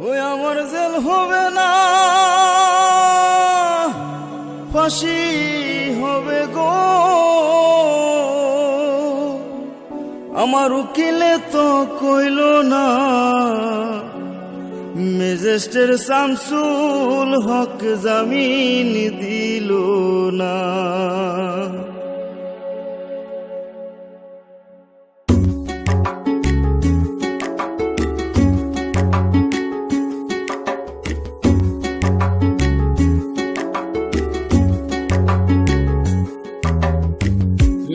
ওই আমার জেল হবে না, ফাঁসি হবে গো। আমার উকিলে তো কইল না, ম্যাজিস্ট্রেট শামসুল হক জামিন দিল না।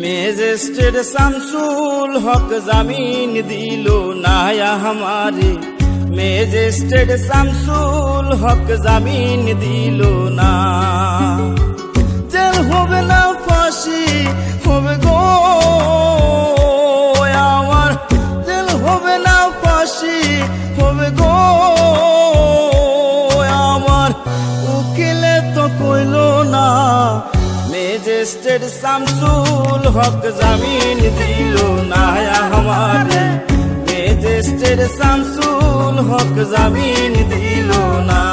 ম্যাজিস্ট্রেট শামসুল হক জামিন দিল না हमारे, ম্যাজিস্ট্রেট শামসুল হক জামিন দিল না। জেল হবে না, ফাঁসি হবে গো আমার, জেল হবে না, ফাঁসি হবে গো আমার। উকিলে তো কইল না, ম্যাজিস্ট্রেট শামসুল হক জামিন দিল না हमारे, ম্যাজিস্ট্রেট শামসুল হক জামিন দিল না।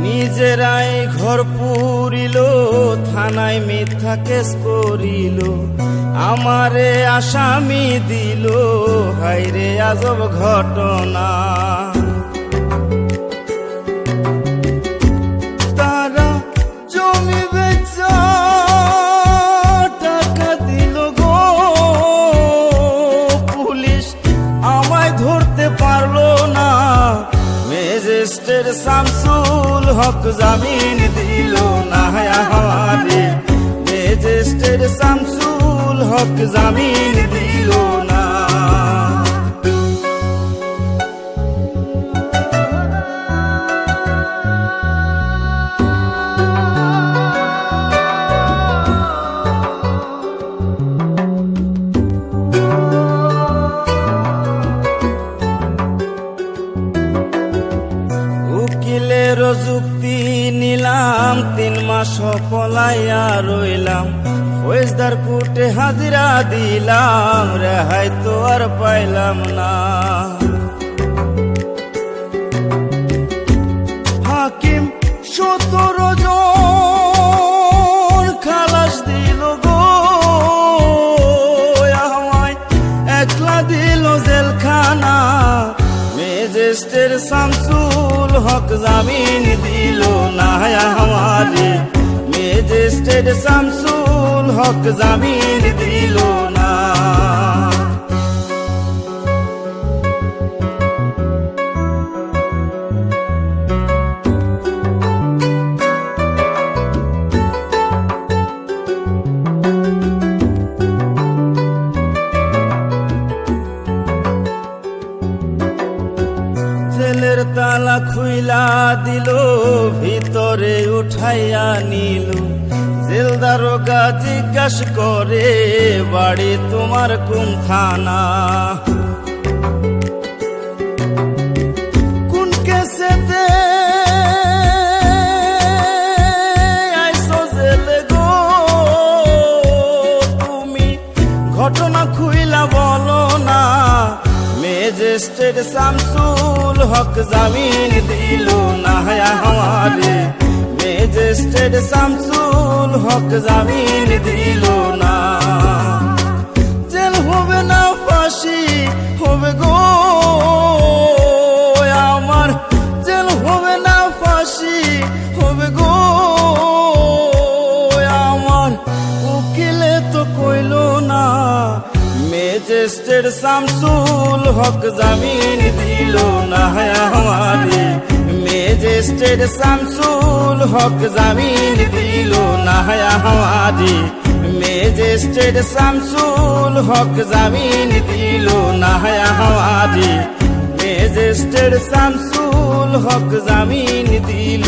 নিজেরাই ঘর পুরিল, থানায় মিথ্যা কেস করিল, আমারে আসামি দিল, হায়রে আজব ঘটনা। তারা জমি বেচা টাকা দিল গো, পুলিশ আমায় ধরতে পারলো না। ম্যাজিস্ট্রেট শামসুল হক জামিন দিল না हमारे, ম্যাজিস্ট্রেট শামসুল হক জামিন দিল না। উকিলের যুক্তি নিলাম, 3 মাস পলাইয়া রইলাম, ফৌজদার কোর্টে হাজিরা দিলাম, রেহাই তো আর পাইলাম না। হাকিম 17 জন খালাস দিল গো আমায়, একলা দিল জেলখানা। ম্যাজিস্ট্রেট শামসুল হক জামিন দিল না हमारे, ম্যাজিস্ট্রেট শামসুল হক জামিন দিল না। জেলের তালা খুইলা দিল, ভিতরে উঠাইয়া নিল, জেল দারোগা জিজ্ঞাসা করে, বাড়ি তোমার কোন থানা? কোন কেসেতে আইসো জেলে গো তুমি, ঘটনা খুইলা বলো না। ম্যাজিস্ট্রেট শামসুল হক জামিন দিল না हमारे, ম্যাজিস্ট্রেট শামসুল হক জামিন দিল না। জেল হবে না, ফাঁসি হবে গো আমার, জেল হবে না, ফাঁসি হবে গো আমার। উকিলে তো কইল না, ম্যাজিস্ট্রেট শামসুল হক জামিন দিল না हमारे, ম্যাজিস্ট্রেট শামসুল হক জামিন দিল না हमारे, ম্যাজিস্ট্রেট শামসুল হক জামিন দিল না हमारे, ম্যাজিস্ট্রেট শামসুল হক জামিন দিল